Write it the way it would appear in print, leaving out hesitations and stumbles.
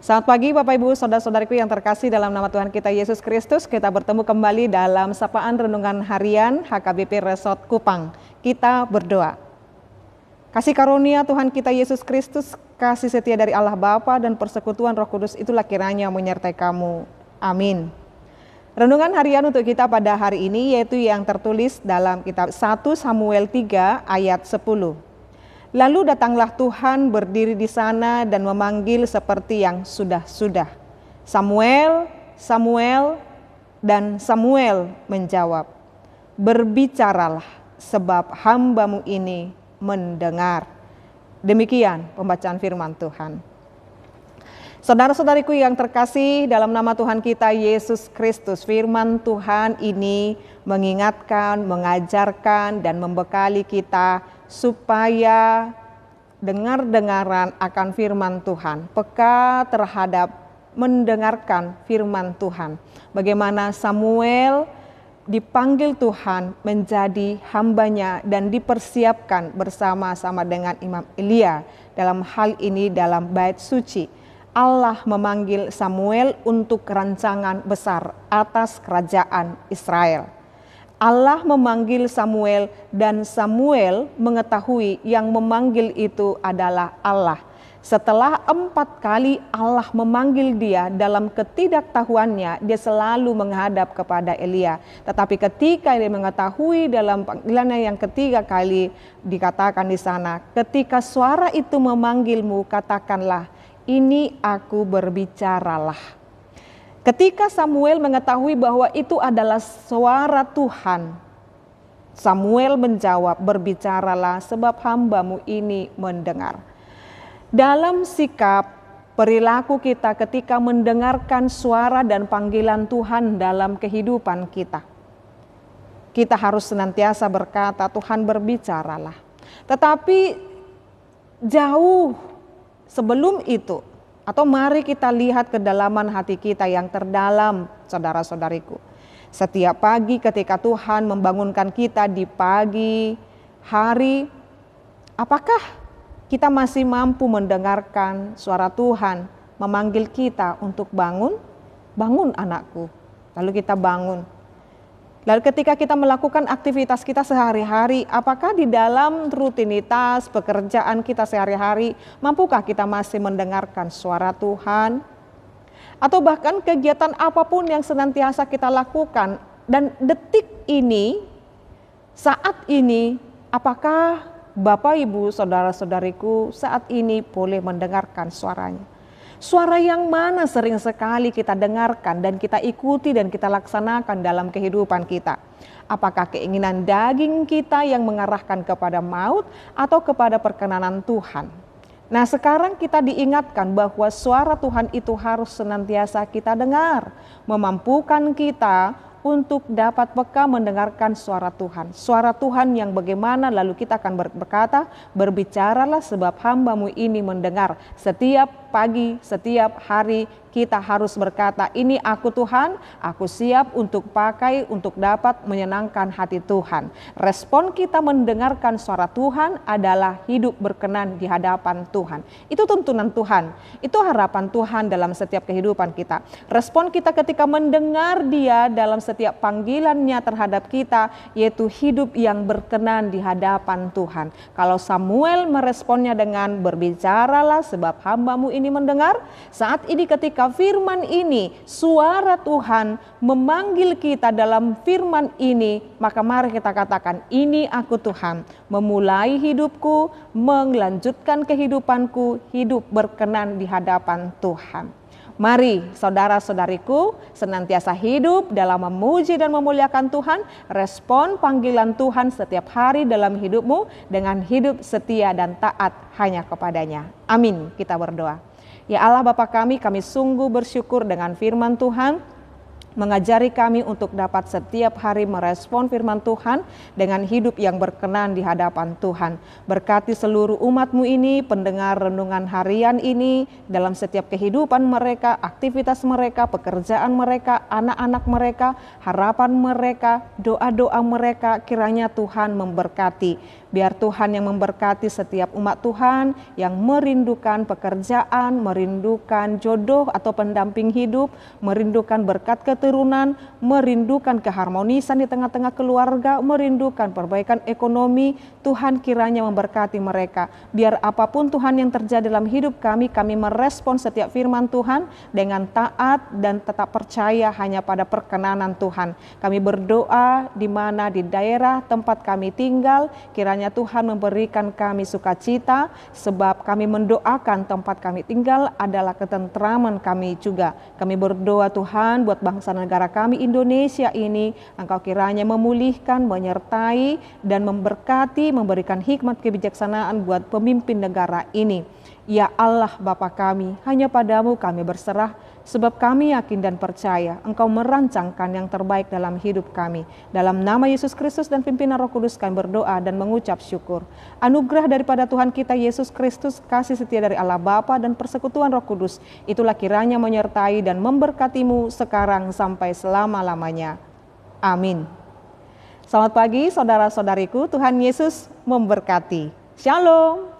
Selamat pagi Bapak Ibu, Saudara-saudariku yang terkasih dalam nama Tuhan kita Yesus Kristus. Kita bertemu kembali dalam Sapaan Renungan Harian HKBP Resort Kupang. Kita berdoa. Kasih karunia Tuhan kita Yesus Kristus, kasih setia dari Allah Bapa dan persekutuan Roh Kudus itulah kiranya menyertai kamu. Amin. Renungan harian untuk kita pada hari ini yaitu yang tertulis dalam kitab 1 Samuel 3 ayat 10. Lalu datanglah Tuhan berdiri di sana dan memanggil seperti yang sudah-sudah. Samuel, Samuel, dan Samuel menjawab, berbicaralah sebab hamba-Mu ini mendengar. Demikian pembacaan firman Tuhan. Saudara-saudariku yang terkasih dalam nama Tuhan kita Yesus Kristus, firman Tuhan ini mengingatkan, mengajarkan, dan membekali kita supaya dengar-dengaran akan firman Tuhan, peka terhadap mendengarkan firman Tuhan. Bagaimana Samuel dipanggil Tuhan menjadi hambanya dan dipersiapkan bersama-sama dengan Imam Elia. Dalam hal ini dalam bait suci, Allah memanggil Samuel untuk rancangan besar atas kerajaan Israel. Allah memanggil Samuel dan Samuel mengetahui yang memanggil itu adalah Allah. Setelah 4 kali Allah memanggil dia, dalam ketidaktahuannya dia selalu menghadap kepada Elia. Tetapi ketika dia mengetahui dalam panggilannya yang ketiga kali dikatakan di sana, ketika suara itu memanggilmu katakanlah, ini aku berbicaralah. Ketika Samuel mengetahui bahwa itu adalah suara Tuhan, Samuel menjawab, berbicaralah sebab hamba-Mu ini mendengar. Dalam sikap perilaku kita ketika mendengarkan suara dan panggilan Tuhan dalam kehidupan kita, kita harus senantiasa berkata, Tuhan berbicaralah. Tetapi jauh sebelum itu, atau mari kita lihat kedalaman hati kita yang terdalam, saudara-saudariku. Setiap pagi ketika Tuhan membangunkan kita di pagi hari, apakah kita masih mampu mendengarkan suara Tuhan memanggil kita untuk bangun? Bangun anakku. Lalu kita bangun. Lalu ketika kita melakukan aktivitas kita sehari-hari, apakah di dalam rutinitas pekerjaan kita sehari-hari, mampukah kita masih mendengarkan suara Tuhan? Atau bahkan kegiatan apapun yang senantiasa kita lakukan, dan detik ini, saat ini, apakah Bapak, Ibu, Saudara-saudariku saat ini boleh mendengarkan suaranya? Suara yang mana sering sekali kita dengarkan dan kita ikuti dan kita laksanakan dalam kehidupan kita? Apakah keinginan daging kita yang mengarahkan kepada maut atau kepada perkenanan Tuhan? Nah, sekarang kita diingatkan bahwa suara Tuhan itu harus senantiasa kita dengar, memampukan kita untuk dapat peka mendengarkan suara Tuhan. Suara Tuhan yang bagaimana lalu kita akan berkata, berbicaralah sebab hamba-Mu ini mendengar. Setiap pagi, setiap hari kita harus berkata, ini aku Tuhan, aku siap untuk pakai untuk dapat menyenangkan hati Tuhan. Respon kita mendengarkan suara Tuhan adalah hidup berkenan di hadapan Tuhan. Itu tuntunan Tuhan, itu harapan Tuhan dalam setiap kehidupan kita. Respon kita ketika mendengar Dia dalam setiap panggilannya terhadap kita, yaitu hidup yang berkenan di hadapan Tuhan. Kalau Samuel meresponnya dengan berbicaralah sebab hamba-Mu ini mendengar, saat ini ketika firman ini, suara Tuhan memanggil kita dalam firman ini, maka mari kita katakan, ini aku Tuhan, memulai hidupku, melanjutkan kehidupanku, hidup berkenan di hadapan Tuhan. Mari saudara-saudariku senantiasa hidup dalam memuji dan memuliakan Tuhan, respon panggilan Tuhan setiap hari dalam hidupmu dengan hidup setia dan taat hanya kepadanya. Amin, kita berdoa. Ya Allah Bapa kami sungguh bersyukur dengan firman Tuhan, mengajari kami untuk dapat setiap hari merespon firman Tuhan dengan hidup yang berkenan di hadapan Tuhan. Berkati seluruh umat-Mu ini, pendengar renungan harian ini, dalam setiap kehidupan mereka, aktivitas mereka, pekerjaan mereka, anak-anak mereka, harapan mereka, doa-doa mereka, kiranya Tuhan memberkati. Biar Tuhan yang memberkati setiap umat Tuhan yang merindukan pekerjaan, merindukan jodoh atau pendamping hidup, merindukan berkat keturunan, merindukan keharmonisan di tengah-tengah keluarga, merindukan perbaikan ekonomi. Tuhan kiranya memberkati mereka. Biar apapun Tuhan yang terjadi dalam hidup kami merespon setiap firman Tuhan dengan taat dan tetap percaya hanya pada perkenanan Tuhan. Kami berdoa di mana di daerah tempat kami tinggal, kiranya Tuhan memberikan kami sukacita, sebab kami mendoakan tempat kami tinggal adalah ketentraman kami juga. Kami berdoa Tuhan buat bangsa negara kami Indonesia ini, Engkau kiranya memulihkan, menyertai, dan memberkati, memberikan hikmat kebijaksanaan buat pemimpin negara ini. Ya Allah Bapa kami, hanya padamu kami berserah, sebab kami yakin dan percaya Engkau merancangkan yang terbaik dalam hidup kami. Dalam nama Yesus Kristus dan pimpinan Roh Kudus kami berdoa dan mengucap syukur. Anugerah daripada Tuhan kita Yesus Kristus, kasih setia dari Allah Bapa dan persekutuan Roh Kudus, itulah kiranya menyertai dan memberkatimu sekarang sampai selama-lamanya. Amin. Selamat pagi saudara-saudariku, Tuhan Yesus memberkati. Shalom.